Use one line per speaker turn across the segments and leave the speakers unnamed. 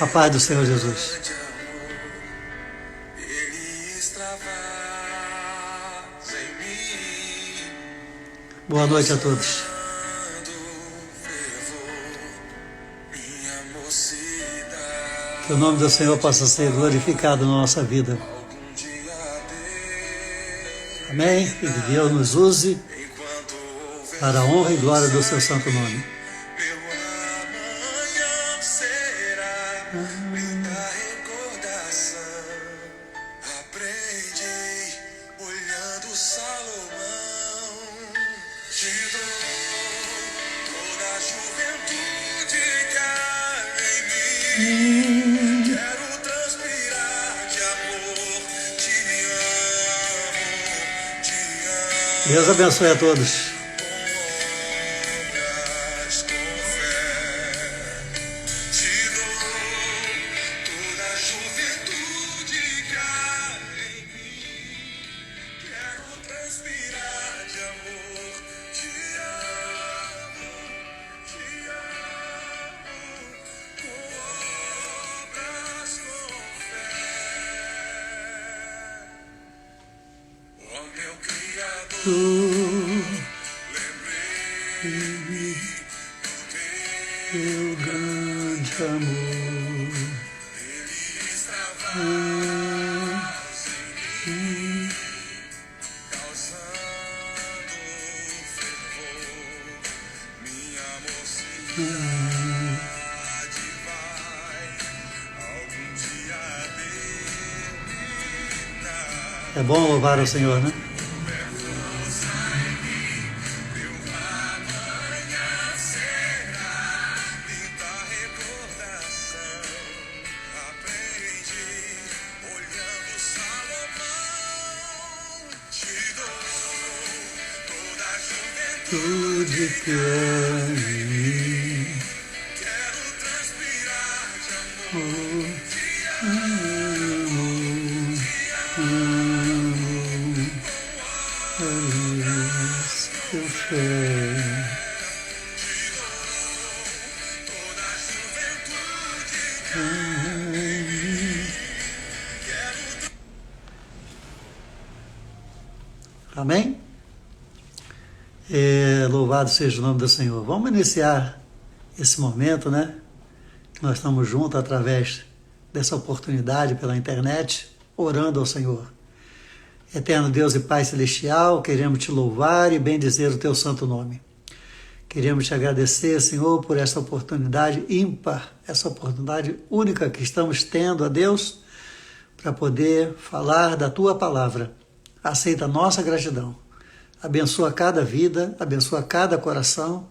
A paz do Senhor Jesus. Boa noite a todos. Que o nome do Senhor possa ser glorificado na nossa vida. Amém? E que Deus nos use para a honra e glória do seu santo nome. Deus abençoe a todos. Teu grande amor, é bom louvar o Senhor, né? Tudo que é em mim, quero transpirar de amor, te amo, teu fé. Toda a juventude. Amém? Louvado seja o nome do Senhor. Vamos iniciar esse momento, né? Que nós estamos juntos através dessa oportunidade pela internet, orando ao Senhor. Eterno Deus e Pai Celestial, queremos te louvar e bendizer o teu santo nome. Queremos te agradecer, Senhor, por essa oportunidade ímpar, essa oportunidade única que estamos tendo, a Deus, para poder falar da tua palavra. Aceita a nossa gratidão. Abençoa cada vida, abençoa cada coração,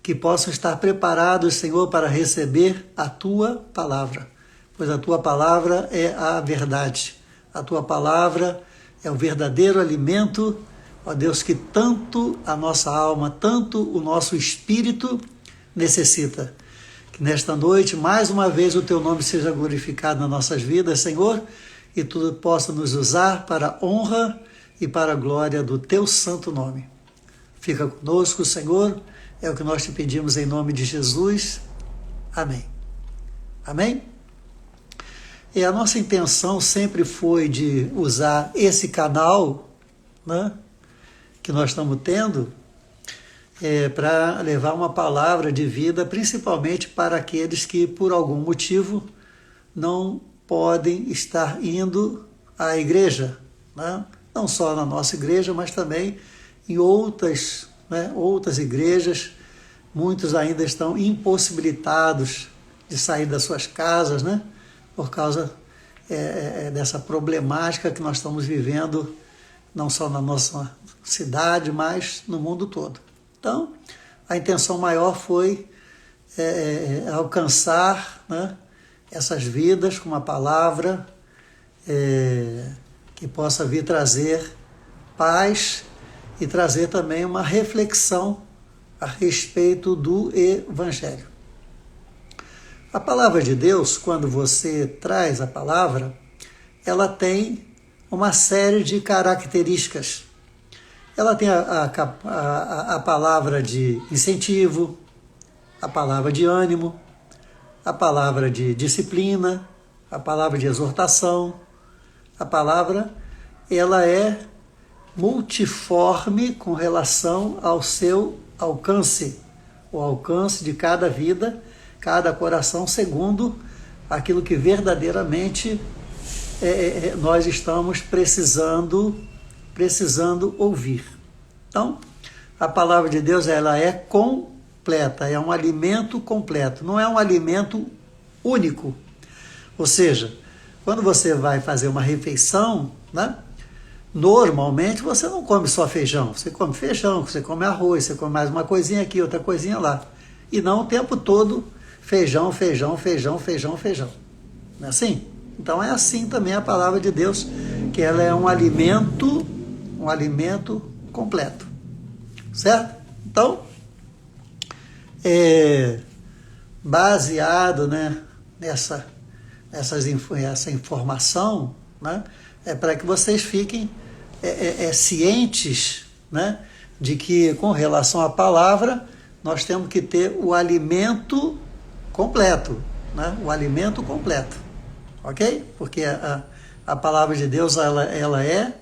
que possam estar preparados, Senhor, para receber a Tua palavra, pois a Tua palavra é a verdade, a Tua palavra é o verdadeiro alimento, ó Deus, que tanto a nossa alma, tanto o nosso espírito necessita. Que nesta noite, mais uma vez, o Teu nome seja glorificado nas nossas vidas, Senhor, e Tu possa nos usar para a honra e para a glória do Teu santo nome. Fica conosco, Senhor, é o que nós te pedimos em nome de Jesus. Amém. Amém? E a nossa intenção sempre foi de usar esse canal, né, que nós estamos tendo, para levar uma palavra de vida, principalmente para aqueles que, por algum motivo, não podem estar indo à igreja, né? Não só na nossa igreja, mas também em outras, né, outras igrejas. Muitos ainda estão impossibilitados de sair das suas casas, né, por causa dessa problemática que nós estamos vivendo, não só na nossa cidade, mas no mundo todo. Então, a intenção maior foi alcançar, né, essas vidas com uma palavra que possa vir trazer paz e trazer também uma reflexão a respeito do Evangelho. A palavra de Deus, quando você traz a palavra, ela tem uma série de características. Ela tem a palavra de incentivo, a palavra de ânimo, a palavra de disciplina, a palavra de exortação. A palavra, ela é multiforme com relação ao seu alcance, o alcance de cada vida, cada coração, segundo aquilo que verdadeiramente nós estamos precisando ouvir. Então, a palavra de Deus, ela é completa, é um alimento completo, não é um alimento único. Ou seja, quando você vai fazer uma refeição, né, normalmente você não come só feijão, você come arroz, você come mais uma coisinha aqui, outra coisinha lá. E não o tempo todo feijão. Não é assim? Então é assim também a palavra de Deus, que ela é um alimento completo. Certo? Então, baseado, né, essa informação, né, é para que vocês fiquem cientes, né, de que com relação à palavra nós temos que ter o alimento completo, né, o alimento completo, ok? Porque a palavra de Deus ela é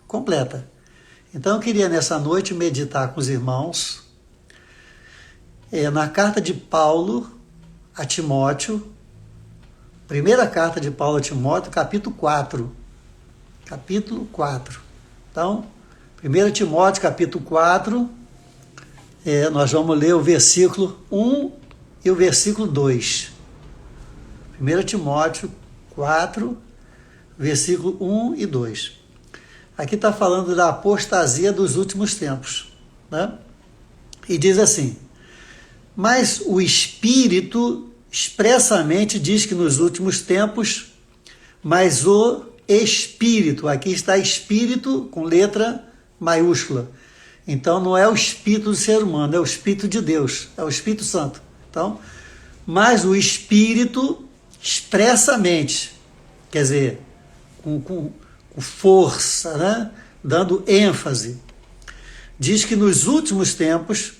completa. Então eu queria nessa noite meditar com os irmãos na carta de Paulo a Timóteo, primeira carta de Paulo a Timóteo, capítulo 4. Então, 1 Timóteo, capítulo 4, nós vamos ler o versículo 1 e o versículo 2. 1 Timóteo 4, versículo 1 e 2. Aqui está falando da apostasia dos últimos tempos, né? E diz assim: mas o Espírito expressamente diz que nos últimos tempos, mas o Espírito, aqui está Espírito com letra maiúscula. Então não é o Espírito do ser humano, é o Espírito de Deus, é o Espírito Santo. Então, mas o Espírito expressamente, quer dizer, com força, né? Dando ênfase, diz que nos últimos tempos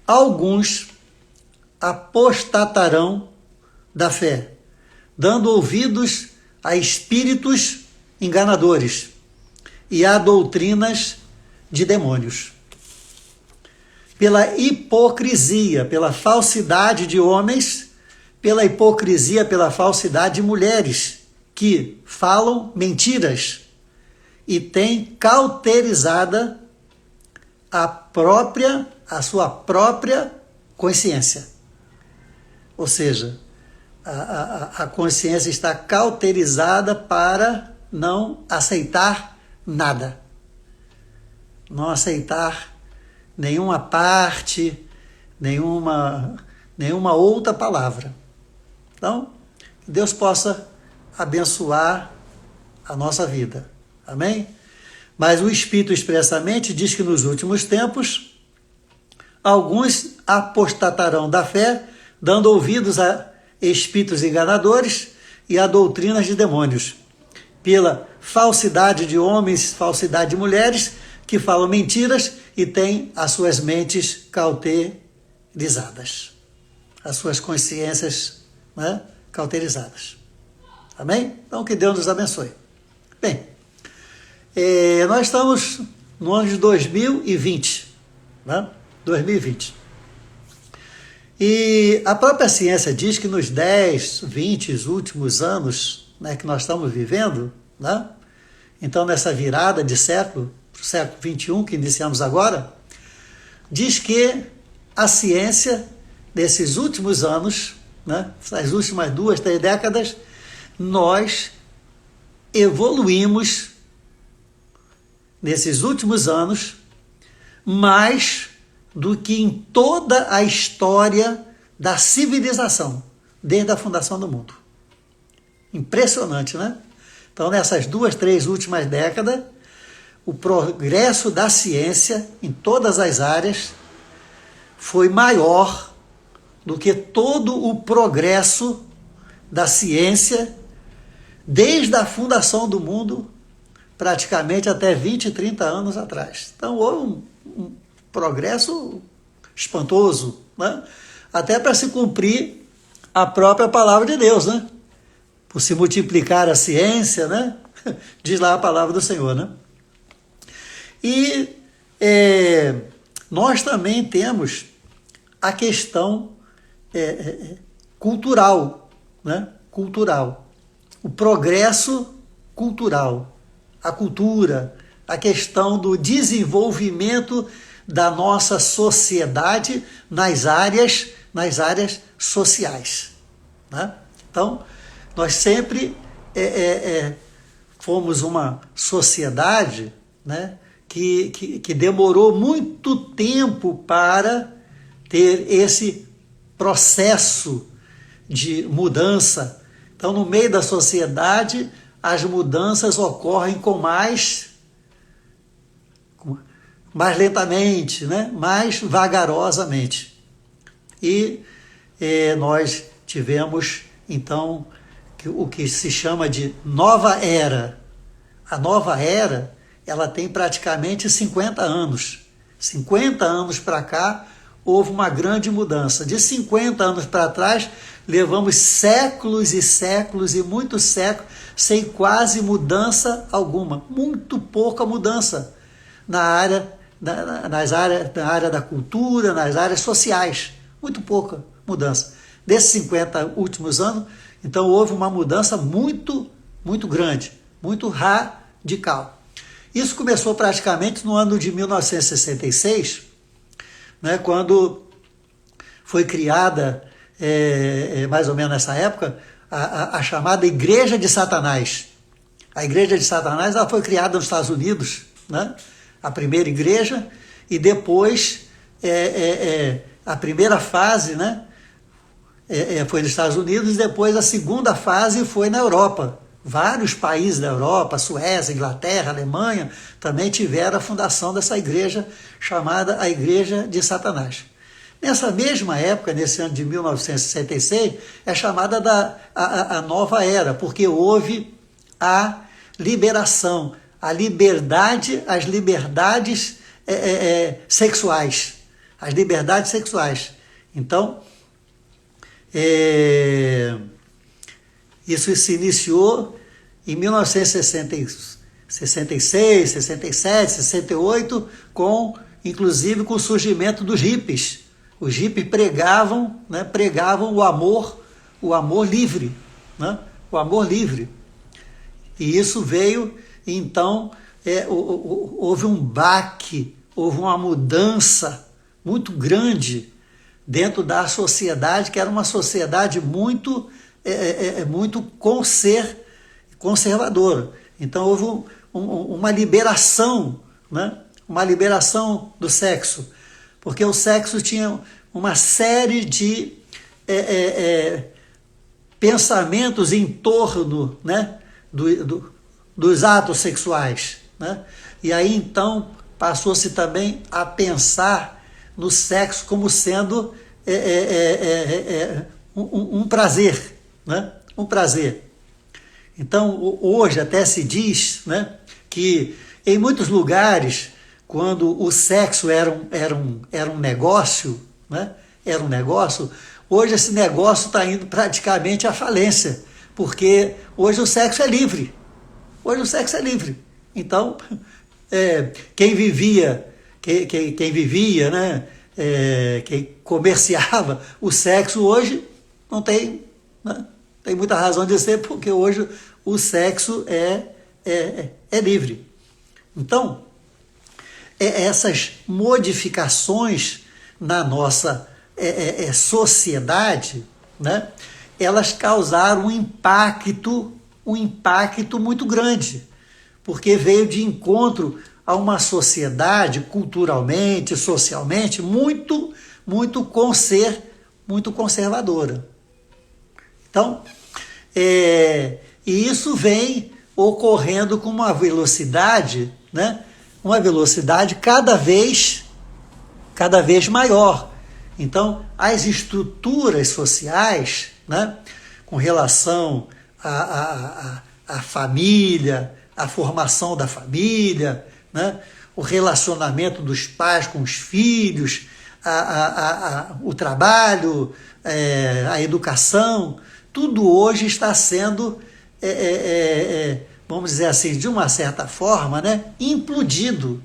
alguns apostatarão da fé, dando ouvidos a espíritos enganadores e a doutrinas de demônios. Pela hipocrisia, pela falsidade de homens, pela hipocrisia, pela falsidade de mulheres que falam mentiras e têm cauterizada a sua própria consciência. Ou seja, a consciência está cauterizada para não aceitar nada. Não aceitar nenhuma parte, nenhuma outra palavra. Então, que Deus possa abençoar a nossa vida. Amém? Mas o Espírito expressamente diz que nos últimos tempos alguns apostatarão da fé, dando ouvidos a espíritos enganadores e a doutrinas de demônios, pela falsidade de homens, falsidade de mulheres, que falam mentiras e têm as suas mentes cauterizadas, as suas consciências, né, cauterizadas. Amém? Então, que Deus nos abençoe. Bem, nós estamos no ano de 2020, né? 2020. E a própria ciência diz que nos 10, 20 últimos anos, né, que nós estamos vivendo, né? Então nessa virada de século, para o século 21 que iniciamos agora, diz que a ciência desses últimos anos, né, essas últimas 2, 3 décadas, nós evoluímos nesses últimos anos mais do que em toda a história da civilização, desde a fundação do mundo. Impressionante, né? Então, nessas 2, 3 últimas décadas, o progresso da ciência em todas as áreas foi maior do que todo o progresso da ciência desde a fundação do mundo, praticamente até 20, 30 anos atrás. Então, houve um progresso espantoso, né? Até para se cumprir a própria palavra de Deus, né? Por se multiplicar a ciência, né? Diz lá a palavra do Senhor, né? E nós também temos a questão cultural, né? Cultural. O progresso cultural, a cultura, a questão do desenvolvimento da nossa sociedade nas áreas sociais, né? Então, nós sempre fomos uma sociedade, né, que demorou muito tempo para ter esse processo de mudança. Então, no meio da sociedade, as mudanças ocorrem com mais lentamente, né? Mais vagarosamente. E nós tivemos, então, o que se chama de nova era. A nova era, ela tem praticamente 50 anos. 50 anos para cá, houve uma grande mudança. De 50 anos para trás, levamos séculos e séculos e muitos séculos sem quase mudança alguma. Muito pouca mudança na área da cultura, nas áreas sociais. Muito pouca mudança. Desses 50 últimos anos, então houve uma mudança muito, muito grande, muito radical. Isso começou praticamente no ano de 1966, né, quando foi criada, mais ou menos nessa época, a chamada Igreja de Satanás. A Igreja de Satanás ela foi criada nos Estados Unidos, né, a primeira igreja, e depois a primeira fase, né, foi nos Estados Unidos, e depois a segunda fase foi na Europa. Vários países da Europa, Suécia, Inglaterra, Alemanha, também tiveram a fundação dessa igreja chamada a Igreja de Satanás. Nessa mesma época, nesse ano de 1966, é chamada a nova era, porque houve a liberação, a liberdade, as liberdades sexuais. As liberdades sexuais. Então, isso se iniciou em 1966, 67, 68, inclusive com o surgimento dos hippies. Os hippies pregavam o amor livre, né? O amor livre. E isso veio, então, houve um baque, houve uma mudança muito grande dentro da sociedade, que era uma sociedade muito conservadora. Então houve uma liberação, né? Uma liberação do sexo, porque o sexo tinha uma série de pensamentos em torno, né, dos atos sexuais, né? E aí então passou-se também a pensar no sexo como sendo um prazer, né? Um prazer. Então, hoje até se diz, né, que em muitos lugares, quando o sexo era um negócio, né, era um negócio, hoje esse negócio está indo praticamente à falência, porque hoje o sexo é livre. Hoje o sexo é livre. Então, quem vivia, né, quem comerciava o sexo hoje não tem, né, tem muita razão de ser, porque hoje o sexo é livre. Então, essas modificações na nossa sociedade, né, elas causaram um impacto muito grande, porque veio de encontro a uma sociedade culturalmente, socialmente, muito conservadora. Então, e isso vem ocorrendo com uma velocidade, né? Uma velocidade cada vez maior. Então, as estruturas sociais, né, com relação à família, à formação da família, né, o relacionamento dos pais com os filhos, o trabalho, a educação, tudo hoje está sendo, vamos dizer assim, de uma certa forma, né, implodido.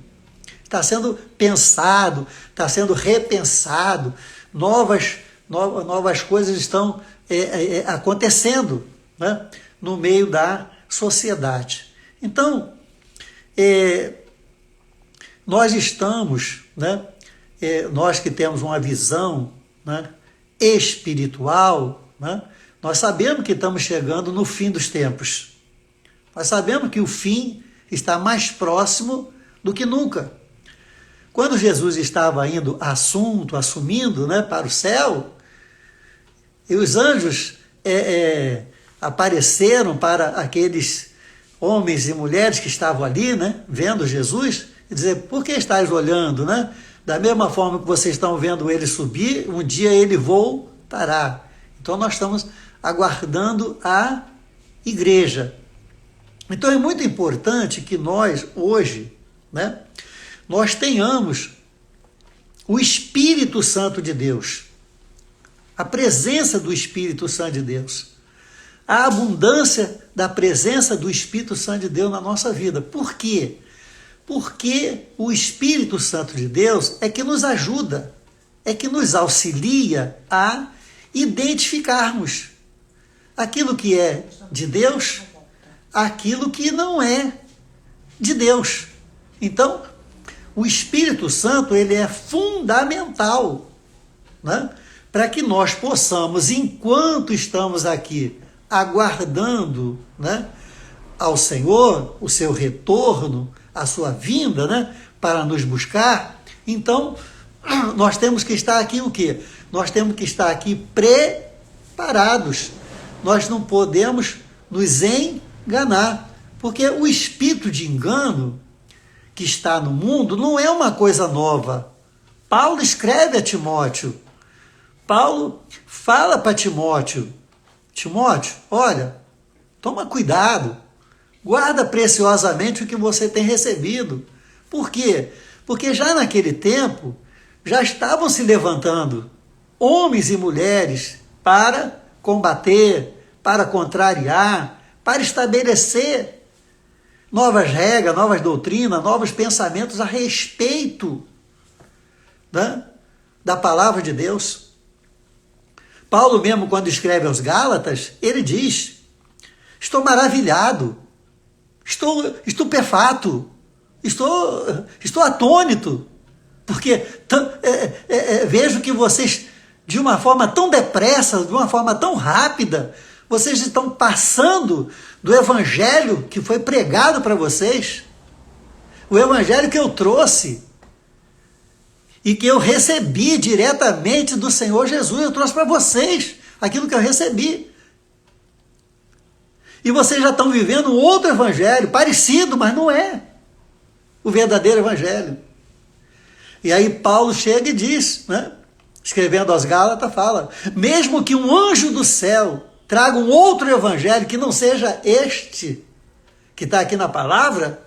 Está sendo pensado, está sendo repensado, novas coisas estão acontecendo, né, no meio da sociedade. Então, nós estamos, né, nós que temos uma visão, né, espiritual, né, nós sabemos que estamos chegando no fim dos tempos. Nós sabemos que o fim está mais próximo do que nunca. Quando Jesus estava indo assumindo, né, para o céu, e os anjos apareceram para aqueles homens e mulheres que estavam ali, né, vendo Jesus, e dizer, por que estáis olhando, né? Da mesma forma que vocês estão vendo ele subir, um dia ele voltará. Então nós estamos aguardando a igreja. Então é muito importante que nós, hoje, né, nós tenhamos o Espírito Santo de Deus, a presença do Espírito Santo de Deus, a abundância da presença do Espírito Santo de Deus na nossa vida. Por quê? Porque o Espírito Santo de Deus é que nos ajuda, é que nos auxilia a identificarmos aquilo que é de Deus, aquilo que não é de Deus. Então, o Espírito Santo, ele é fundamental, né, para que nós possamos, enquanto estamos aqui aguardando, né, ao Senhor, o seu retorno, a sua vinda, né, para nos buscar, então nós temos que estar aqui o quê? Nós temos que estar aqui preparados. Nós não podemos nos enganar, porque o espírito de engano que está no mundo não é uma coisa nova. Paulo escreve a Timóteo. Paulo fala para Timóteo, olha, toma cuidado, guarda preciosamente o que você tem recebido. Por quê? Porque já naquele tempo, já estavam se levantando homens e mulheres para combater, para contrariar, para estabelecer novas regras, novas doutrinas, novos pensamentos a respeito, né, da palavra de Deus. Paulo mesmo, quando escreve aos Gálatas, ele diz, estou maravilhado, estou estupefato, estou atônito, porque vejo que vocês, de uma forma tão depressa, de uma forma tão rápida, vocês estão passando do evangelho que foi pregado para vocês, o evangelho que eu trouxe e que eu recebi diretamente do Senhor Jesus. Eu trouxe para vocês aquilo que eu recebi. E vocês já estão vivendo um outro evangelho, parecido, mas não é o verdadeiro evangelho. E aí Paulo chega e diz, né, escrevendo aos Gálatas, fala, mesmo que um anjo do céu traga um outro evangelho que não seja este que está aqui na palavra,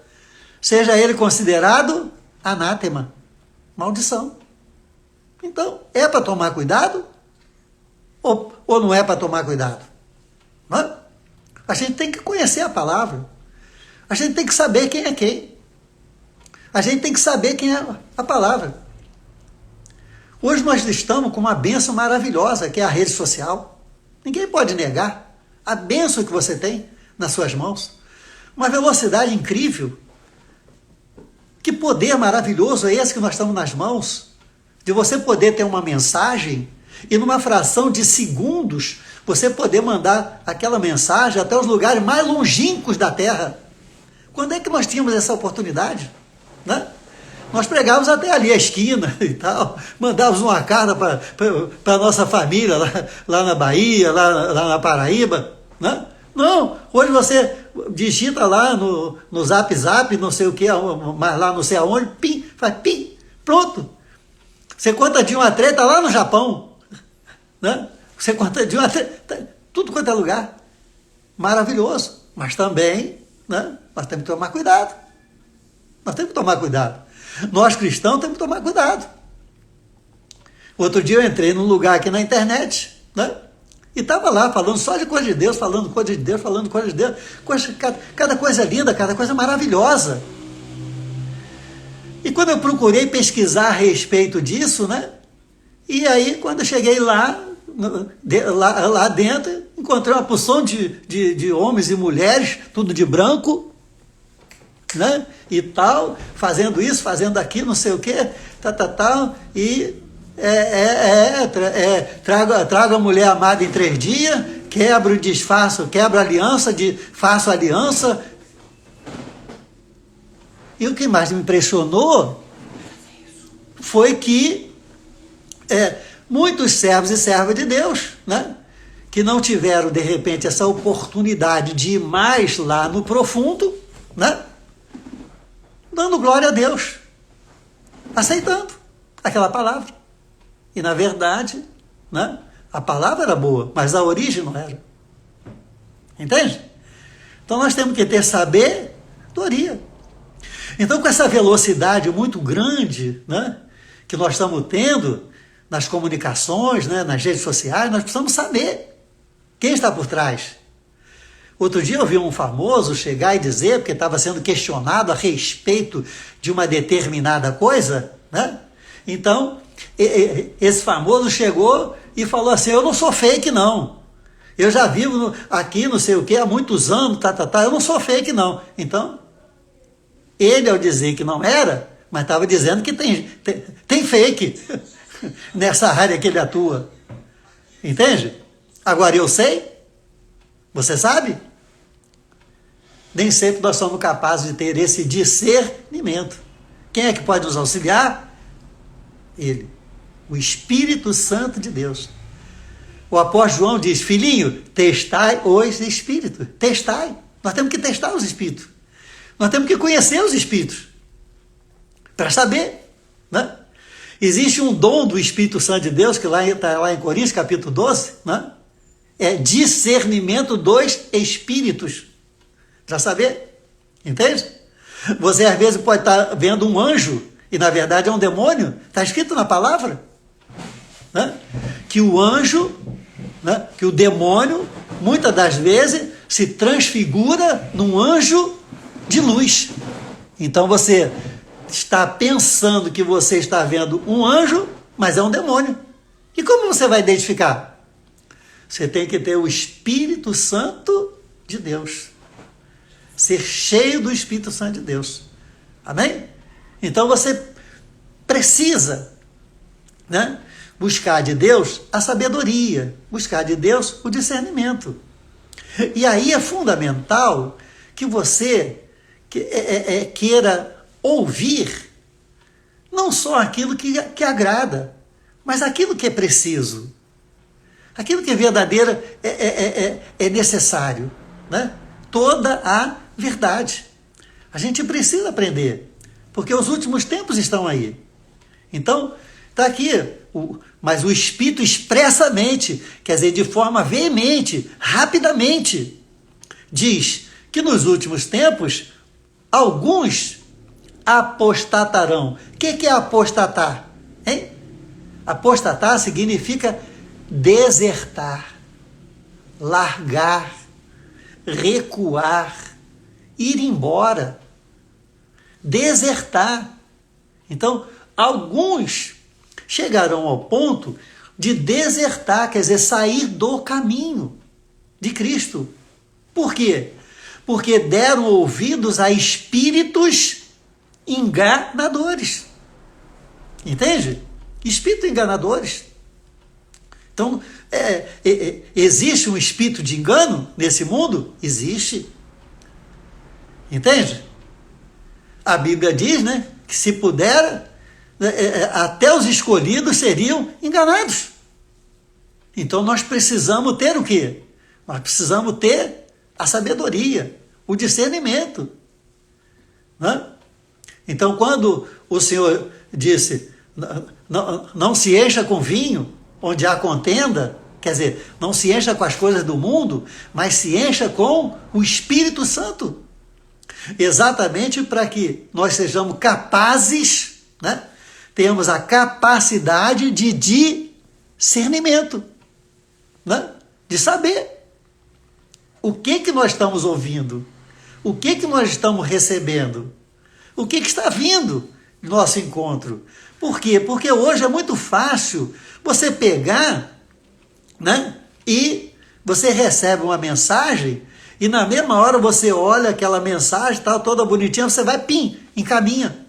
seja ele considerado anátema, maldição. Então, é para tomar cuidado ou não é para tomar cuidado? Não? A gente tem que conhecer a palavra, a gente tem que saber quem é quem, a gente tem que saber quem é a palavra. Hoje nós estamos com uma bênção maravilhosa, que é a rede social. Ninguém pode negar a bênção que você tem nas suas mãos. Uma velocidade incrível. Que poder maravilhoso é esse que nós estamos nas mãos? De você poder ter uma mensagem e numa fração de segundos você poder mandar aquela mensagem até os lugares mais longínquos da Terra. Quando é que nós tínhamos essa oportunidade? Né? Nós pregávamos até ali a esquina e tal, mandávamos uma carta para a nossa família lá na Bahia, lá na Paraíba. Né? Não, hoje você digita lá no Zap, não sei o que, mas lá não sei aonde, pim, faz pim, pronto. Você conta de 1 a 3, está lá no Japão. Né? Você conta de 1 a 3, tudo quanto é lugar. Maravilhoso. Mas também, né, nós temos que tomar cuidado. Nós temos que tomar cuidado. Nós cristãos temos que tomar cuidado. Outro dia eu entrei num lugar aqui na internet, né? E estava lá falando só de coisa de Deus, falando coisa de Deus, falando coisa de Deus, cada coisa linda, cada coisa maravilhosa. E quando eu procurei pesquisar a respeito disso, né? E aí, quando eu cheguei lá dentro, encontrei uma porção de homens e mulheres, tudo de branco, né? E tal, fazendo isso, fazendo aquilo, não sei o quê, tal, e trago a mulher amada em 3 dias, quebro e desfaço, quebro a aliança, faço aliança. E o que mais me impressionou foi que muitos servos e servas de Deus, né, que não tiveram, de repente, essa oportunidade de ir mais lá no profundo, né, dando glória a Deus, aceitando aquela palavra. E, na verdade, né, a palavra era boa, mas a origem não era. Entende? Então, nós temos que ter sabedoria. Então, com essa velocidade muito grande, né, que nós estamos tendo nas comunicações, né, nas redes sociais, nós precisamos saber quem está por trás. Outro dia eu vi um famoso chegar e dizer, porque estava sendo questionado a respeito de uma determinada coisa, né? Então, esse famoso chegou e falou assim: eu não sou fake, não. Eu já vivo aqui, não sei o quê, há muitos anos, eu não sou fake, não. Então, ele, ao dizer que não era, mas estava dizendo que tem fake nessa área que ele atua. Entende? Agora, eu sei, você sabe? Nem sempre nós somos capazes de ter esse discernimento. Quem é que pode nos auxiliar? Ele, o Espírito Santo de Deus. O apóstolo João diz: filhinho, testai os espíritos. Testai. Nós temos que testar os espíritos. Nós temos que conhecer os espíritos para saber, né? Existe um dom do Espírito Santo de Deus, que está lá em Coríntios, capítulo 12, né? É discernimento dos espíritos, para saber, entende? Você às vezes pode estar vendo um anjo, e na verdade é um demônio, está escrito na palavra, né? Que o anjo, né? Que o demônio, muitas das vezes, se transfigura num anjo de luz. Então você está pensando que você está vendo um anjo, mas é um demônio. E como você vai identificar? Você tem que ter o Espírito Santo de Deus. Ser cheio do Espírito Santo de Deus. Amém? Então você precisa, né, buscar de Deus a sabedoria, buscar de Deus o discernimento. E aí é fundamental que você queira ouvir não só aquilo que agrada, mas aquilo que é preciso, aquilo que é verdadeiro, é necessário, né? Toda a verdade. A gente precisa aprender, porque os últimos tempos estão aí. Então, está aqui, mas o Espírito expressamente, quer dizer, de forma veemente, rapidamente, diz que nos últimos tempos, alguns apostatarão. O que é apostatar? Hein? Apostatar significa desertar, largar, recuar, ir embora, desertar. Então, alguns chegarão ao ponto de desertar, quer dizer, sair do caminho de Cristo. Por quê? Porque deram ouvidos a espíritos enganadores. Entende? Espíritos enganadores. Então, existe um espírito de engano nesse mundo? Existe. Entende? A Bíblia diz, né, que se puder, até os escolhidos seriam enganados. Então nós precisamos ter o quê? Nós precisamos ter a sabedoria, o discernimento, né? Então, quando o Senhor disse: não se encha com vinho, onde há contenda, quer dizer, não se encha com as coisas do mundo, mas se encha com o Espírito Santo. Exatamente para que nós sejamos capazes, né, temos a capacidade de discernimento, né? De saber o que nós estamos ouvindo, o que nós estamos recebendo, o que está vindo do nosso encontro. Por quê? Porque hoje é muito fácil você pegar, né, e você recebe uma mensagem e na mesma hora você olha aquela mensagem, está toda bonitinha, você vai, pim, encaminha.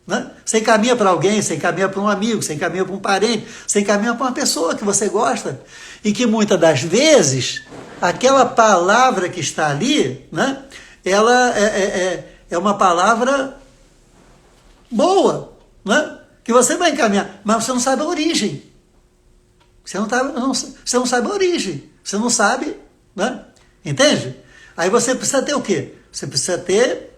Né? Você encaminha para alguém, você encaminha para um amigo, você encaminha para um parente, você encaminha para uma pessoa que você gosta. E que muitas das vezes, aquela palavra que está ali, né, ela é uma palavra boa, né, que você vai encaminhar, mas você não sabe a origem. Você não sabe a origem. Você não sabe, né? Entende? Aí você precisa ter o quê? Você precisa ter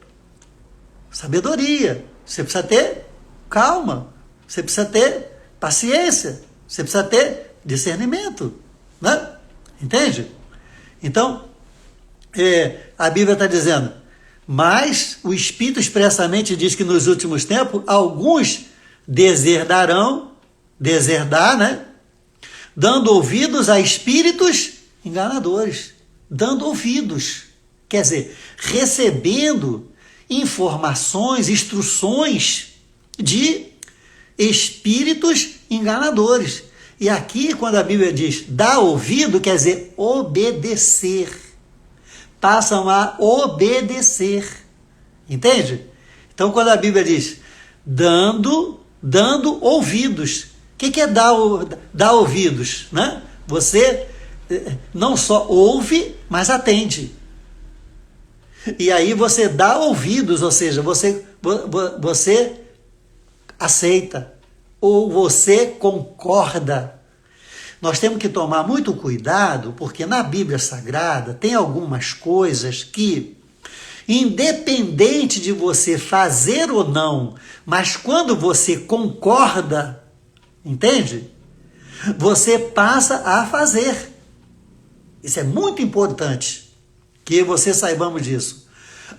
sabedoria. Você precisa ter calma. Você precisa ter paciência. Você precisa ter discernimento, né? Entende? Então, a Bíblia está dizendo, mas o Espírito expressamente diz que nos últimos tempos, alguns deserdar, né? Dando ouvidos a espíritos enganadores. Dando ouvidos. Quer dizer, recebendo informações, instruções de espíritos enganadores. E aqui, quando a Bíblia diz dar ouvido, quer dizer obedecer. Passam a obedecer. Entende? Então, quando a Bíblia diz dando ouvidos. O que é dar ouvidos? Né? Você não só ouve, mas atende. E aí você dá ouvidos, ou seja, você aceita, ou você concorda. Nós temos que tomar muito cuidado, porque na Bíblia Sagrada tem algumas coisas que, independente de você fazer ou não, mas quando você concorda, entende? Você passa a fazer. Isso é muito importante, que você saibamos disso.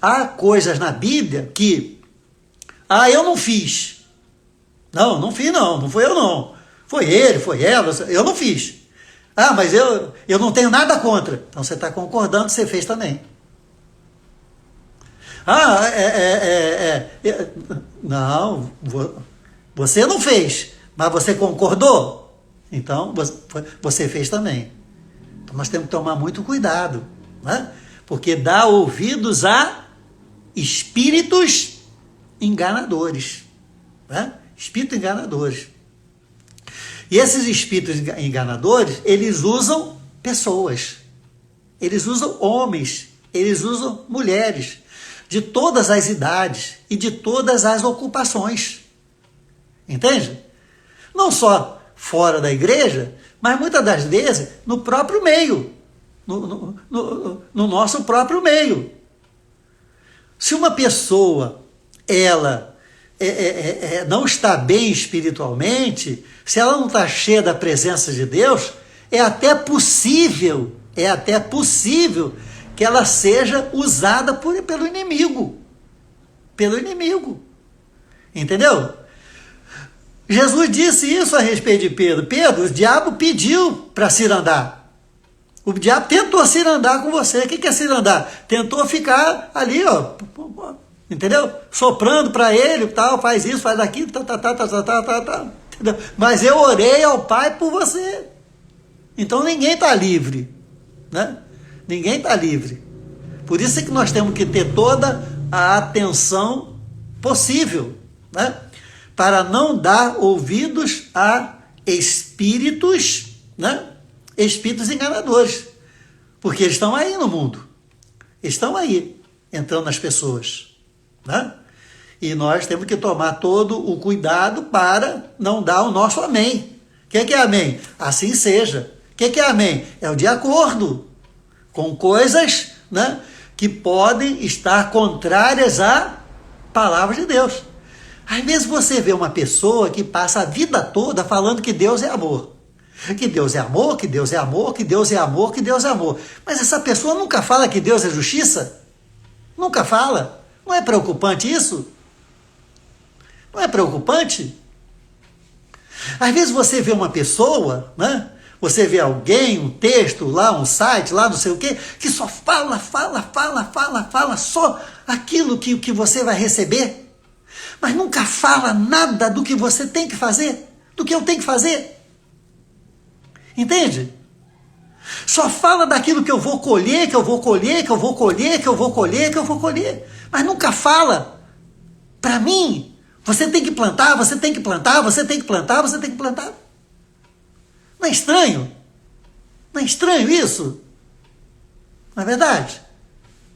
Há coisas na Bíblia que, eu não fiz. Não fiz não, não foi eu não. Foi ele, foi ela, eu não fiz. Mas eu não tenho nada contra. Então você está concordando, você fez também. Não, você não fez, mas você concordou? Então você fez também. Então nós temos que tomar muito cuidado, né? Porque dá ouvidos a espíritos enganadores, né? Espíritos enganadores. E esses espíritos enganadores, eles usam pessoas, eles usam homens, eles usam mulheres, de todas as idades e de todas as ocupações. Entende? Não só fora da igreja, mas muitas das vezes no próprio meio, no nosso próprio meio. Se uma pessoa, ela não está bem espiritualmente, se ela não está cheia da presença de Deus, é até possível que ela seja usada pelo inimigo. Pelo inimigo. Entendeu? Jesus disse isso a respeito de Pedro. Pedro, o diabo pediu para cirandar. O diabo tentou cirandar com você. O que é cirandar? Tentou ficar ali, ó, entendeu? Soprando para ele, tal, faz isso, faz aquilo, entendeu? Mas eu orei ao Pai por você. Então ninguém está livre, né? Ninguém está livre. Por isso é que nós temos que ter toda a atenção possível, né? Para não dar ouvidos a espíritos, né? Espíritos enganadores. Porque eles estão aí no mundo. Estão aí, entrando nas pessoas, né? E nós temos que tomar todo o cuidado para não dar o nosso amém. O que é amém? Assim seja. O que é amém? É o de acordo com coisas, né, que podem estar contrárias à palavra de Deus. Às vezes você vê uma pessoa que passa a vida toda falando que Deus é amor. Que Deus é amor, que Deus é amor, que Deus é amor, que Deus é amor. Mas essa pessoa nunca fala que Deus é justiça? Nunca fala. Não é preocupante isso? Não é preocupante? Às vezes você vê uma pessoa, né? Você vê alguém, um texto lá, um site lá, não sei o quê, que só fala, só aquilo que você vai receber, mas nunca fala nada do que você tem que fazer, do que eu tenho que fazer. Entende? Só fala daquilo que eu vou colher, mas nunca fala para mim. Você tem que plantar. Não é estranho? Não é estranho isso? Não é verdade?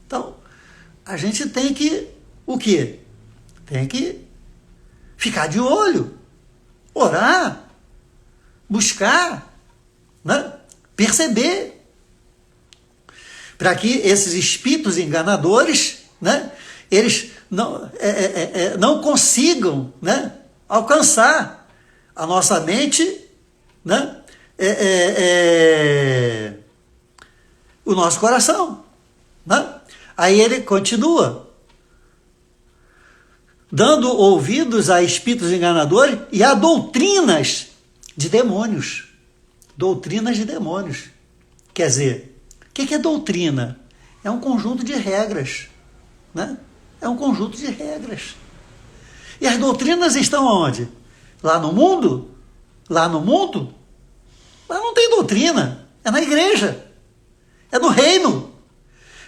Então, a gente tem que, o quê? Tem que ficar de olho, orar, buscar, né? Perceber, para que esses espíritos enganadores, né? Eles não consigam, né? Alcançar a nossa mente, né? O nosso coração, né? Aí ele continua dando ouvidos a espíritos enganadores e a doutrinas de demônios. Doutrinas de demônios. Quer dizer, o que é doutrina? É um conjunto de regras, né? É um conjunto de regras. E as doutrinas estão onde? Lá no mundo? Lá no mundo? Lá não tem doutrina. É na igreja. É no reino.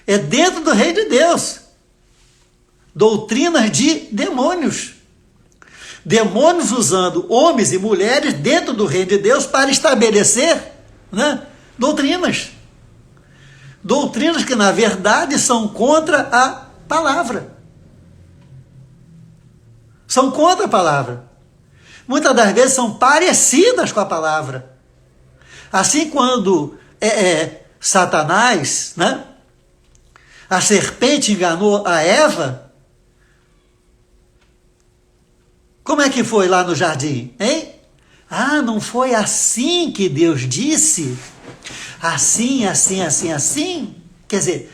É dentro do reino de Deus. Doutrinas de demônios. Demônios usando homens e mulheres dentro do reino de Deus para estabelecer, né, doutrinas. Doutrinas que, na verdade, são contra a palavra. São contra a palavra. Muitas das vezes são parecidas com a palavra. Assim, quando Satanás, né, a serpente enganou a Eva, como é que foi lá no jardim, hein? Ah, não foi assim que Deus disse? Assim. Quer dizer,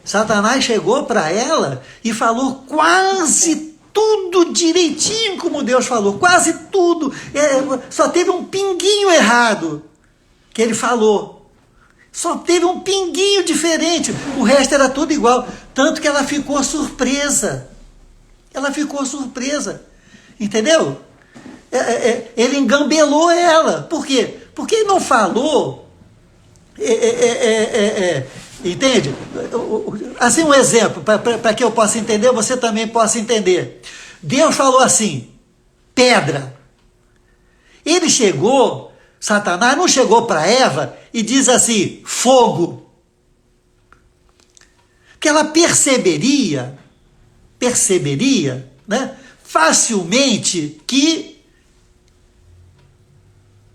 Satanás chegou para ela e falou quase tudo direitinho como Deus falou, quase tudo. Só teve um pinguinho errado que ele falou. Só teve um pinguinho diferente, o resto era tudo igual. Tanto que ela ficou surpresa. Entendeu? Ele engambelou ela. Por quê? Porque ele não falou. Entende? Assim, um exemplo, para que eu possa entender, você também possa entender. Deus falou assim: pedra. Ele chegou, Satanás não chegou para Eva e diz assim: fogo. Que ela perceberia, né? Facilmente que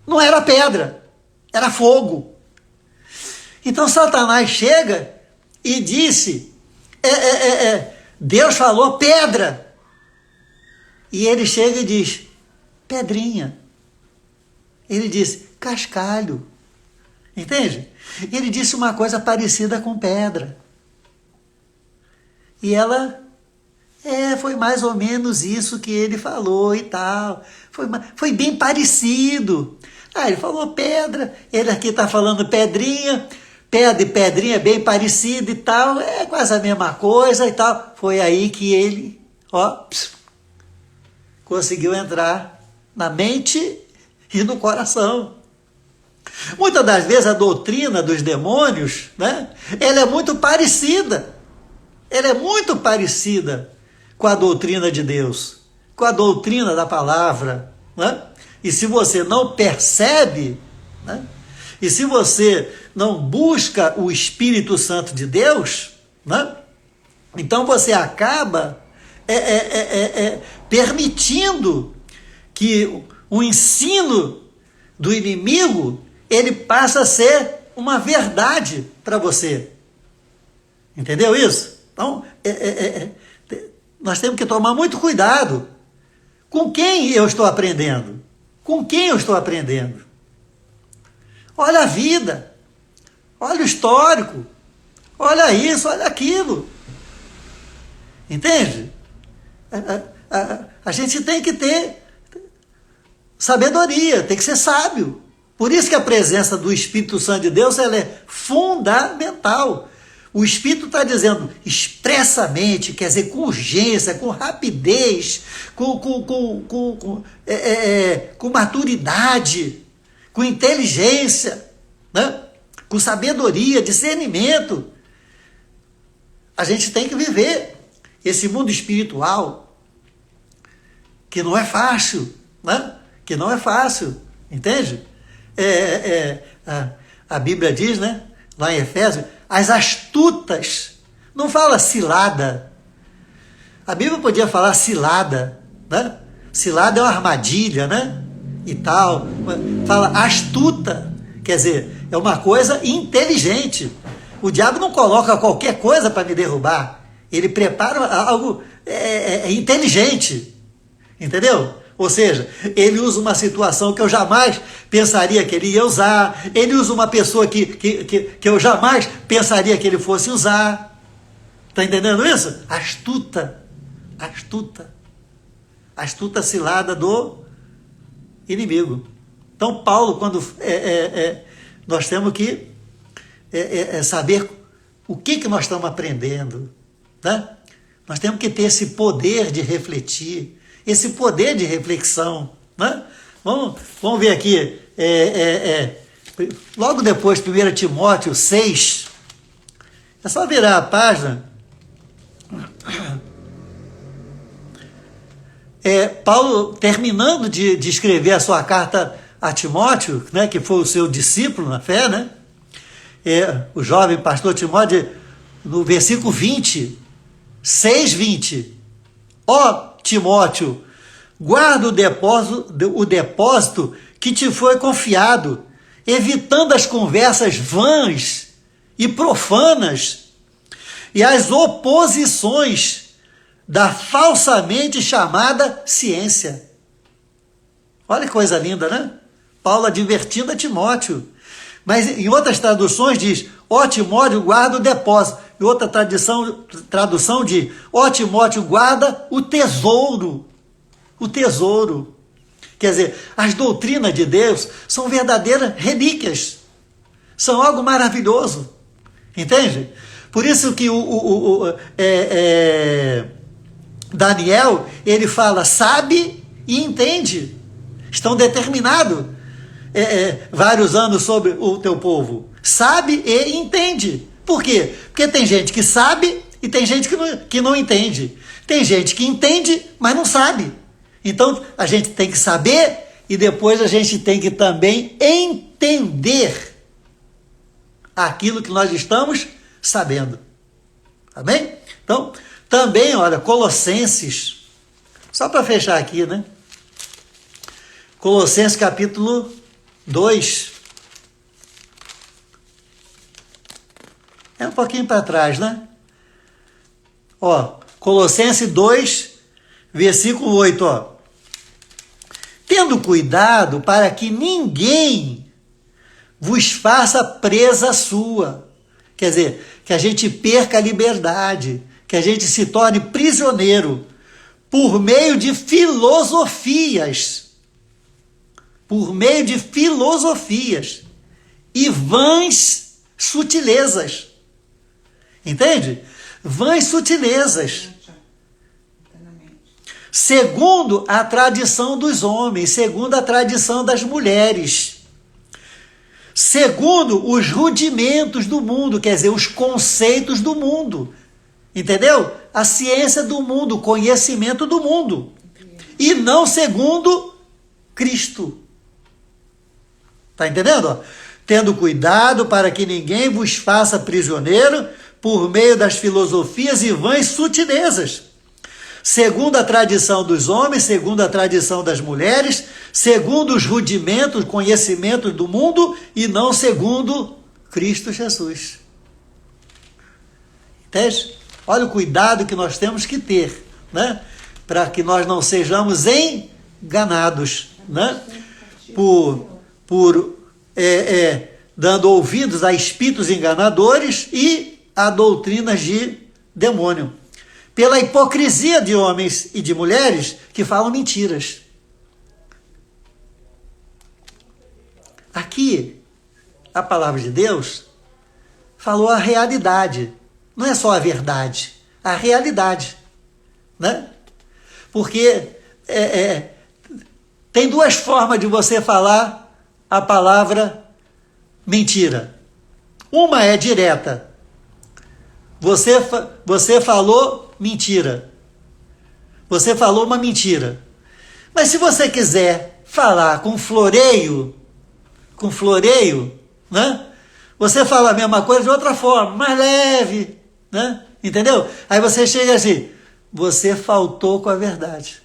não era pedra, era fogo. Então Satanás chega e disse, Deus falou pedra. E ele chega e diz, pedrinha. Ele diz, cascalho. Entende? Ele disse uma coisa parecida com pedra. E ela... foi mais ou menos isso que ele falou e tal. Foi bem parecido. Ele falou pedra, ele aqui está falando pedrinha, pedra e pedrinha bem parecido e tal, é quase a mesma coisa e tal. Foi aí que ele, conseguiu entrar na mente e no coração. Muitas das vezes a doutrina dos demônios, né, ela é muito parecida. Ela é muito parecida com a doutrina de Deus, com a doutrina da palavra, né? E se você não percebe, né? E se você não busca o Espírito Santo de Deus, né? Então você acaba permitindo que o ensino do inimigo ele passa a ser uma verdade para você. Entendeu isso? Então, nós temos que tomar muito cuidado com quem eu estou aprendendo. Com quem eu estou aprendendo. Olha a vida. Olha o histórico. Olha isso, olha aquilo. Entende? A gente tem que ter Sabedoria, tem que ser sábio. Por isso que a presença do Espírito Santo de Deus ela é fundamental. O Espírito está dizendo expressamente, quer dizer, com urgência, com rapidez, com maturidade, com inteligência, né? Com sabedoria, discernimento. A gente tem que viver esse mundo espiritual que não é fácil, né? Que não é fácil, entende? A Bíblia diz, né? Lá em Efésios, as astutas, não fala cilada. A Bíblia podia falar cilada, né? Cilada é uma armadilha, né? E tal. Fala astuta, quer dizer, é uma coisa inteligente. O diabo não coloca qualquer coisa para me derrubar. Ele prepara algo inteligente, entendeu? Ou seja, ele usa uma situação que eu jamais pensaria que ele ia usar. Ele usa uma pessoa que eu jamais pensaria que ele fosse usar. Está entendendo isso? Astuta. Astuta. Astuta cilada do inimigo. Então, Paulo, quando nós temos que saber o que nós estamos aprendendo. Né? Nós temos que ter esse poder de refletir, esse poder de reflexão. Né? Vamos ver aqui, logo depois, 1 Timóteo 6, é só virar a página. Paulo, terminando de escrever a sua carta a Timóteo, né, que foi o seu discípulo na fé, né? O jovem pastor Timóteo, no versículo 20, 6:20, ó Timóteo, guarda o depósito que te foi confiado, evitando as conversas vãs e profanas e as oposições da falsamente chamada ciência. Olha que coisa linda, né? Paulo advertindo a Timóteo. Mas em outras traduções diz, ó Timóteo, guarda o depósito. E outra tradução diz, ó Timóteo, guarda o tesouro. O tesouro. Quer dizer, as doutrinas de Deus são verdadeiras relíquias. São algo maravilhoso. Entende? Por isso que Daniel, ele fala, sabe e entende. Estão determinados vários anos sobre o teu povo. Sabe e entende. Por quê? Porque tem gente que sabe e tem gente que não entende. Tem gente que entende, mas não sabe. Então, a gente tem que saber e depois a gente tem que também entender aquilo que nós estamos sabendo. Amém? Então, também, olha, Colossenses, só para fechar aqui, né? Colossenses capítulo 2. É um pouquinho para trás, né? Ó, Colossenses 2, versículo 8, ó. Tendo cuidado para que ninguém vos faça presa sua. Quer dizer, que a gente perca a liberdade, que a gente se torne prisioneiro por meio de filosofias. Por meio de filosofias e vãs sutilezas. Entende? Vãs sutilezas. Segundo a tradição dos homens, segundo a tradição das mulheres. Segundo os rudimentos do mundo, quer dizer, os conceitos do mundo. Entendeu? A ciência do mundo, o conhecimento do mundo. E não segundo Cristo. Está entendendo? Tendo cuidado para que ninguém vos faça prisioneiro por meio das filosofias e vãs sutilezas. Segundo a tradição dos homens, segundo a tradição das mulheres, segundo os rudimentos, conhecimentos do mundo e não segundo Cristo Jesus. Entende? Olha o cuidado que nós temos que ter, né? Para que nós não sejamos enganados, né? Dando ouvidos a espíritos enganadores e a doutrinas de demônio. Pela hipocrisia de homens e de mulheres que falam mentiras. Aqui, a palavra de Deus falou a realidade. Não é só a verdade, a realidade. Né? Porque tem duas formas de você falar a palavra mentira. Uma é direta. Você falou mentira. Você falou uma mentira. Mas se você quiser falar com floreio, né? Você fala a mesma coisa de outra forma, mais leve, né? Entendeu? Aí você chega assim, você faltou com a verdade.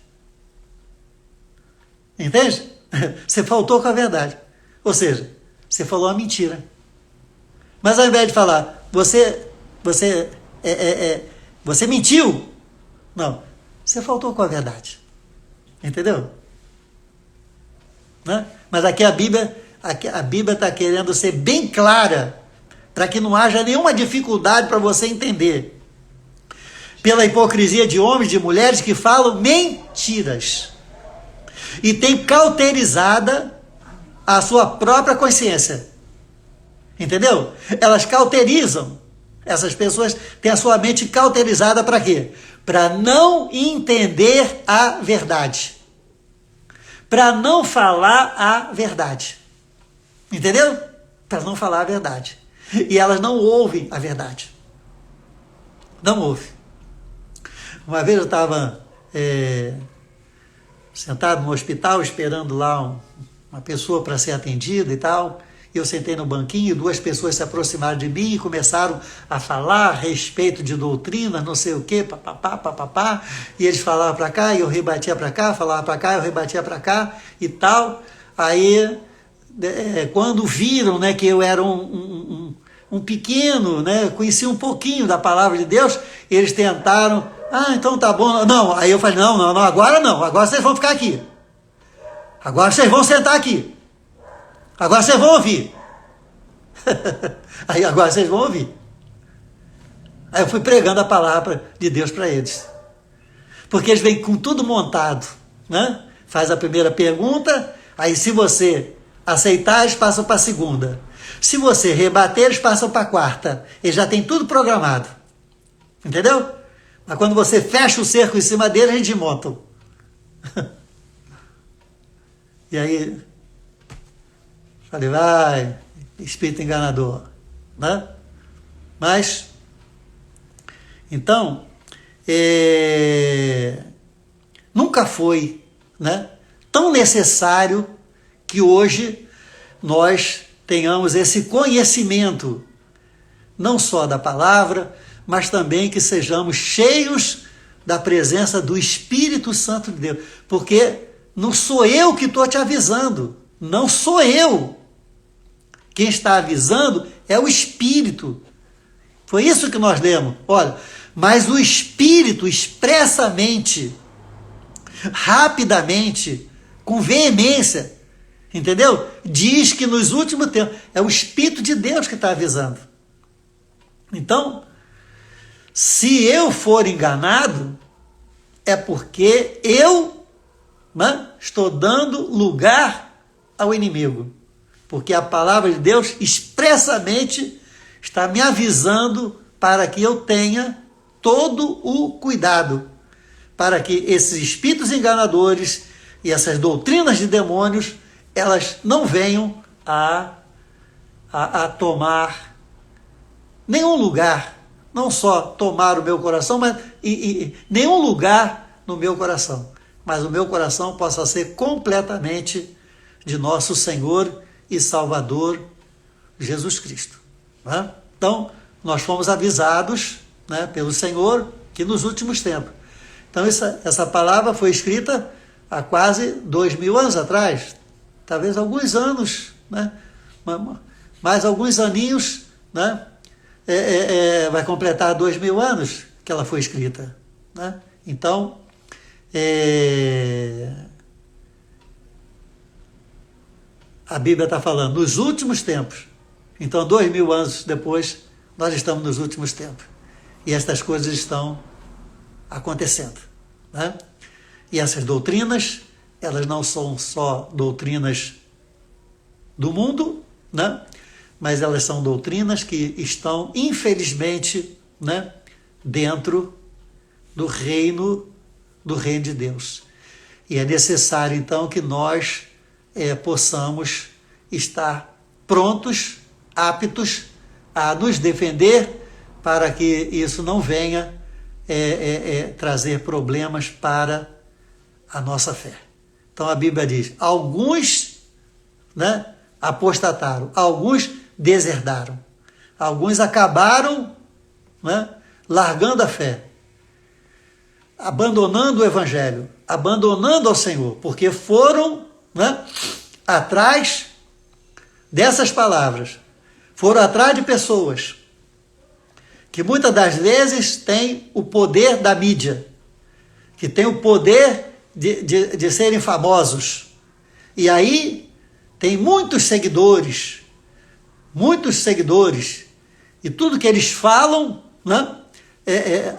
Entende? Você faltou com a verdade. Ou seja, você falou uma mentira. Mas ao invés de falar, você mentiu. Não, você faltou com a verdade. Entendeu? Né? Mas aqui a Bíblia está querendo ser bem clara, para que não haja nenhuma dificuldade para você entender. Pela hipocrisia de homens e de mulheres que falam mentiras. E tem cauterizada a sua própria consciência. Entendeu? Elas cauterizam. Essas pessoas têm a sua mente cauterizada para quê? Para não entender a verdade. Para não falar a verdade. Entendeu? Para não falar a verdade. E elas não ouvem a verdade. Não ouvem. Uma vez eu estava sentado no hospital, esperando lá uma pessoa para ser atendida e tal. Eu sentei no banquinho, duas pessoas se aproximaram de mim e começaram a falar a respeito de doutrina, não sei o quê, papapá, e eles falavam para cá, e eu rebatia para cá, falava para cá, eu rebatia para cá e tal. Aí, quando viram, né, que eu era um pequeno, né, conhecia um pouquinho da palavra de Deus, eles tentaram, então tá bom, não, aí eu falei, não, agora não, agora vocês vão ficar aqui, agora vocês vão sentar aqui. Agora vocês vão ouvir. Aí agora vocês vão ouvir. Aí eu fui pregando a palavra de Deus para eles. Porque eles vêm com tudo montado. Né? Faz a primeira pergunta, aí se você aceitar, eles passam para a segunda. Se você rebater, eles passam para a quarta. Eles já têm tudo programado. Entendeu? Mas quando você fecha o cerco em cima deles, eles desmontam. E aí... falei, vai, espírito enganador, né? Mas, então, nunca foi, né, tão necessário que hoje nós tenhamos esse conhecimento, não só da palavra, mas também que sejamos cheios da presença do Espírito Santo de Deus, porque não sou eu que estou te avisando, não sou eu. Quem está avisando é o Espírito. Foi isso que nós lemos. Olha, mas o Espírito expressamente, rapidamente, com veemência, entendeu? Diz que nos últimos tempos é o Espírito de Deus que está avisando. Então, se eu for enganado, é porque eu, né, estou dando lugar ao inimigo. Porque a palavra de Deus expressamente está me avisando para que eu tenha todo o cuidado, para que esses espíritos enganadores e essas doutrinas de demônios, elas não venham a tomar nenhum lugar, não só tomar o meu coração, mas nenhum lugar no meu coração, mas o meu coração possa ser completamente de nosso Senhor e Salvador Jesus Cristo. Né? Então, nós fomos avisados, né, pelo Senhor que nos últimos tempos. Então, essa palavra foi escrita há quase 2000 anos atrás, talvez alguns anos, né, mais alguns aninhos, né, vai completar 2000 anos que ela foi escrita. Né? Então, a Bíblia está falando nos últimos tempos. Então, 2000 anos depois, nós estamos nos últimos tempos. E estas coisas estão acontecendo. Né? E essas doutrinas, elas não são só doutrinas do mundo, né? Mas elas são doutrinas que estão, infelizmente, né, dentro do reino de Deus. E é necessário, então, que nós possamos estar prontos, aptos a nos defender, para que isso não venha trazer problemas para a nossa fé. Então a Bíblia diz, alguns, né, apostataram, alguns deserdaram, alguns acabaram, né, largando a fé, abandonando o Evangelho, abandonando ao Senhor, porque foram, né, atrás dessas palavras, foram atrás de pessoas que muitas das vezes têm o poder da mídia, que têm o poder de serem famosos. E aí tem muitos seguidores, e tudo que eles falam, né,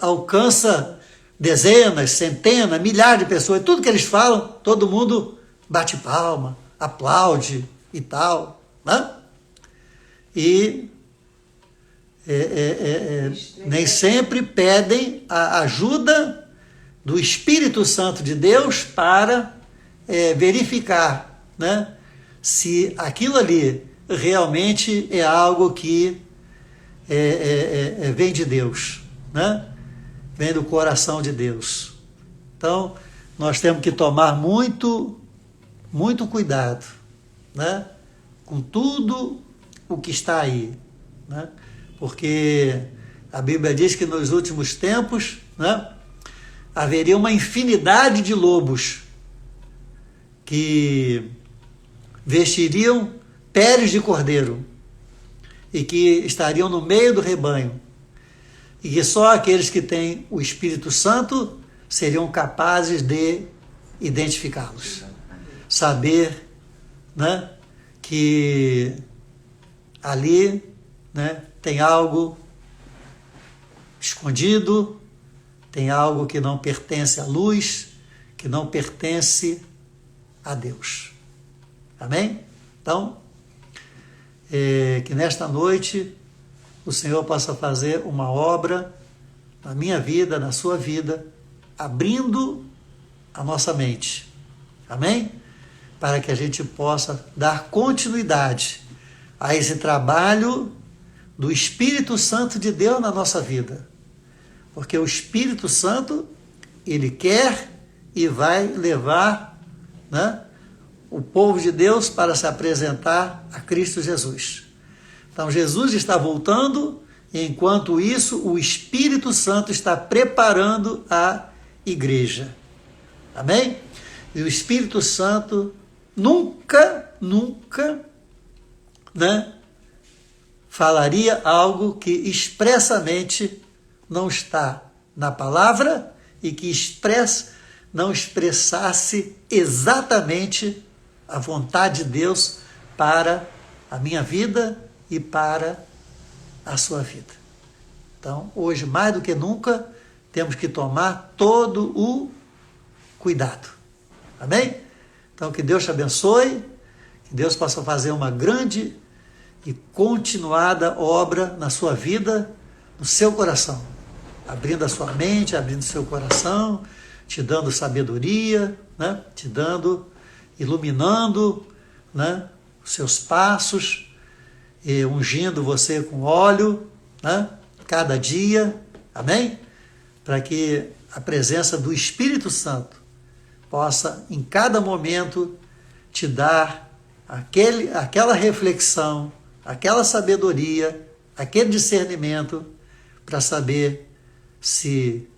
alcança dezenas, centenas, milhares de pessoas. Tudo que eles falam, todo mundo bate palma, aplaude e tal, né? E nem sempre pedem a ajuda do Espírito Santo de Deus para verificar, né, se aquilo ali realmente é algo que vem de Deus, né? Vem do coração de Deus. Então, nós temos que tomar muito cuidado, né, com tudo o que está aí, né? Porque a Bíblia diz que nos últimos tempos, né, haveria uma infinidade de lobos que vestiriam peles de cordeiro e que estariam no meio do rebanho, e que só aqueles que têm o Espírito Santo seriam capazes de identificá-los, saber, né, que ali, né, tem algo escondido, tem algo que não pertence à luz, que não pertence a Deus. Amém? Então, que nesta noite o Senhor possa fazer uma obra na minha vida, na sua vida, abrindo a nossa mente. Amém? Para que a gente possa dar continuidade a esse trabalho do Espírito Santo de Deus na nossa vida. Porque o Espírito Santo, ele quer e vai levar, né, o povo de Deus para se apresentar a Cristo Jesus. Então Jesus está voltando, e enquanto isso o Espírito Santo está preparando a igreja. Amém? E o Espírito Santo nunca, né, falaria algo que expressamente não está na palavra e que não expressasse exatamente a vontade de Deus para a minha vida e para a sua vida. Então, hoje, mais do que nunca, temos que tomar todo o cuidado. Amém? Então, que Deus te abençoe, que Deus possa fazer uma grande e continuada obra na sua vida, no seu coração, abrindo a sua mente, abrindo o seu coração, te dando sabedoria, né? Te dando, iluminando, né, os seus passos, e ungindo você com óleo, né, cada dia, amém? Para que a presença do Espírito Santo possa, em cada momento, te dar aquela reflexão, aquela sabedoria, aquele discernimento, para saber se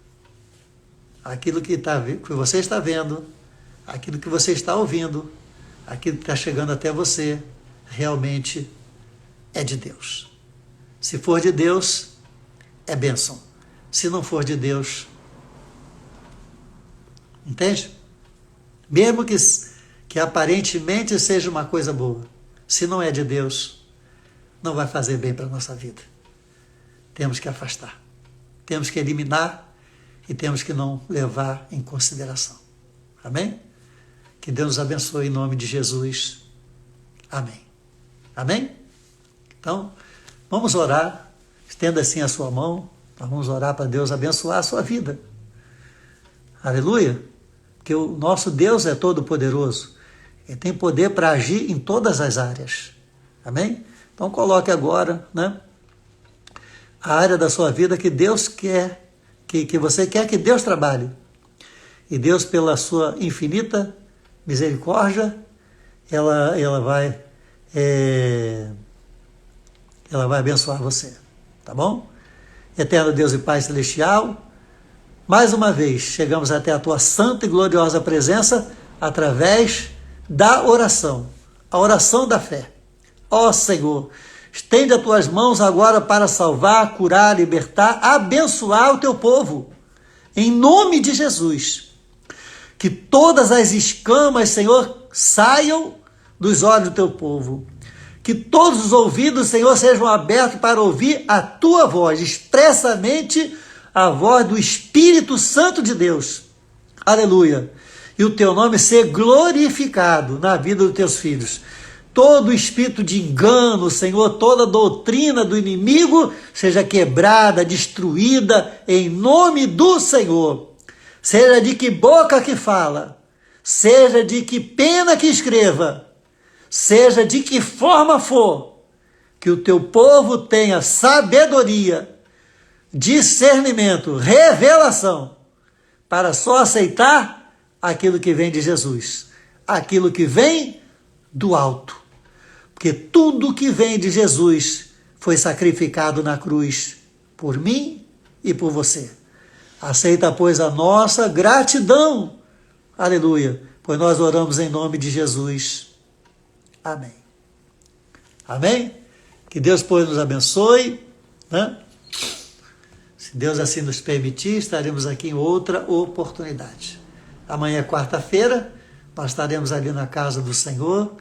aquilo que você está vendo, aquilo que você está ouvindo, aquilo que está chegando até você, realmente é de Deus. Se for de Deus, é bênção. Se não for de Deus, entende? Mesmo que aparentemente seja uma coisa boa, se não é de Deus, não vai fazer bem para a nossa vida. Temos que afastar, temos que eliminar e temos que não levar em consideração. Amém? Que Deus nos abençoe em nome de Jesus. Amém. Amém? Então, vamos orar. Estenda assim a sua mão. Nós vamos orar para Deus abençoar a sua vida. Aleluia. Porque o nosso Deus é todo poderoso. Ele tem poder para agir em todas as áreas. Amém? Então coloque agora, né, a área da sua vida que Deus quer, que você quer que Deus trabalhe. E Deus, pela sua infinita misericórdia, ela vai abençoar você. Tá bom? Eterno Deus e Pai Celestial, mais uma vez chegamos até a tua santa e gloriosa presença através da oração, a oração da fé. Ó Senhor, estende as tuas mãos agora para salvar, curar, libertar, abençoar o teu povo. Em nome de Jesus. Que todas as escamas, Senhor, saiam dos olhos do teu povo. Que todos os ouvidos, Senhor, sejam abertos para ouvir a tua voz, expressamente a voz do Espírito Santo de Deus. Aleluia. E o teu nome ser glorificado na vida dos teus filhos. Todo espírito de engano, Senhor, toda doutrina do inimigo seja quebrada, destruída em nome do Senhor. Seja de que boca que fala, seja de que pena que escreva, seja de que forma for, que o teu povo tenha sabedoria, discernimento, revelação, para só aceitar aquilo que vem de Jesus, aquilo que vem do alto. Porque tudo que vem de Jesus foi sacrificado na cruz por mim e por você. Aceita, pois, a nossa gratidão. Aleluia. Pois nós oramos em nome de Jesus. Amém. Amém? Que Deus, pois, nos abençoe, né? Se Deus assim nos permitir, estaremos aqui em outra oportunidade. Amanhã é quarta-feira, nós estaremos ali na casa do Senhor,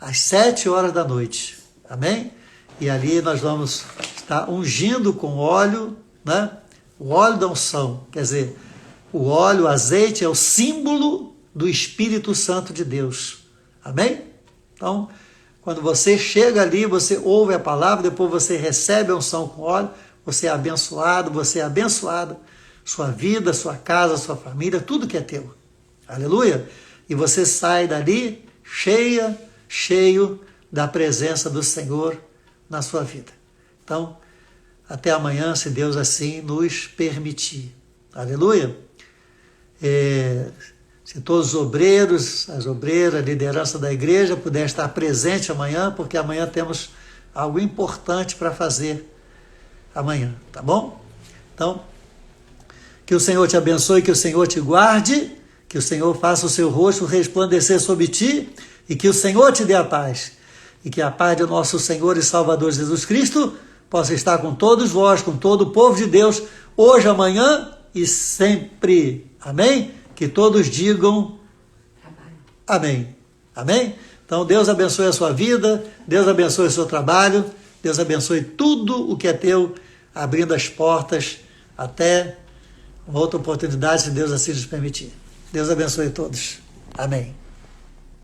às 7h da noite. Amém? E ali nós vamos estar ungindo com óleo, né? O óleo da unção. Quer dizer, o óleo, o azeite é o símbolo do Espírito Santo de Deus. Amém? Então, quando você chega ali, você ouve a palavra, depois você recebe a unção com óleo, você é abençoado, você é abençoada. Sua vida, sua casa, sua família, tudo que é teu. Aleluia? E você sai dali cheio da presença do Senhor na sua vida. Então, até amanhã, se Deus assim nos permitir. Aleluia? Se todos os obreiros, as obreiras, a liderança da igreja puder estar presente amanhã, porque amanhã temos algo importante para fazer amanhã, tá bom? Então, que o Senhor te abençoe, que o Senhor te guarde, que o Senhor faça o seu rosto resplandecer sobre ti e que o Senhor te dê a paz. E que a paz do nosso Senhor e Salvador Jesus Cristo possa estar com todos vós, com todo o povo de Deus, hoje, amanhã e sempre. Amém? Que todos digam amém. Amém? Então, Deus abençoe a sua vida, Deus abençoe o seu trabalho, Deus abençoe tudo o que é teu, abrindo as portas até uma outra oportunidade, se Deus assim nos permitir. Deus abençoe todos. Amém.